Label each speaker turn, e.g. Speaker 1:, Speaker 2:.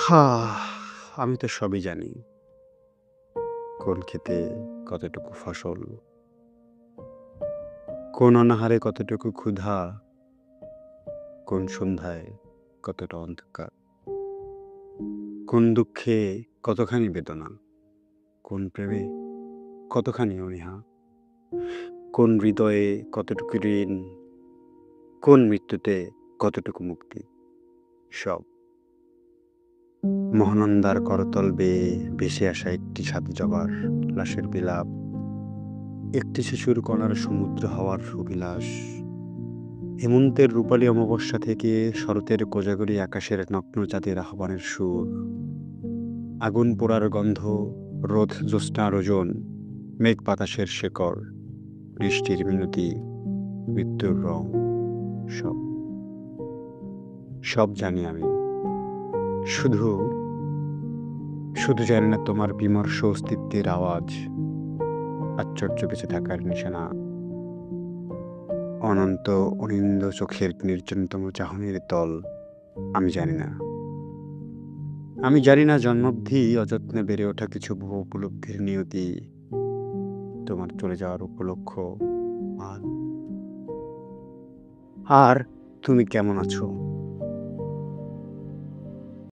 Speaker 1: হা আমি তো সবই জানি। কোন ক্ষেতে কতটুকু ফসল, কোন অনাহারে কতটুকু ক্ষুধা, কোন সন্ধ্যায় কতটা অন্ধকার, কোন দুঃখে কতখানি বেদনা, কোন প্রেমে কতখানি অনীহা, কোন হৃদয়ে কতটুকু ঋণ, কোন মৃত্যুতে কতটুকু মুক্তি। সব মহানন্দার করতল বেয়ে ভেসে আসা একটি সাত জবার লাশের বিলাপ, একটি শিশুর কণার সমুদ্র হওয়ার অভিলাষ, হেমন্তের রূপালী অমাবস্যা থেকে শরতের কোজাগরী আকাশের নগ্ন চাঁদের আহ্বানের সুর, আগুন পোড়ার গন্ধ, রোদ জ্যোৎস্নার ওজন, মেঘ বাতাসের শেকড়, বৃষ্টির মিনতি, মৃত্যুর রং, সব সব জানি আমি। শুধু শুধু জানি না তোমার বিমর্ষ অস্তিত্বের আওয়াজ, আশ্চর্য বেঁচে থাকার নিশানা, অনন্ত অনিন্দ চোখের নির্জনতম চাহনির তল। আমি জানি না। আমি জানি না জন্মাবধি অযত্নে বেড়ে ওঠা কিছু ভুব উপলব্ধির নিয়তি, তোমার চলে যাওয়ার উপলক্ষ, মান। আর তুমি কেমন আছো?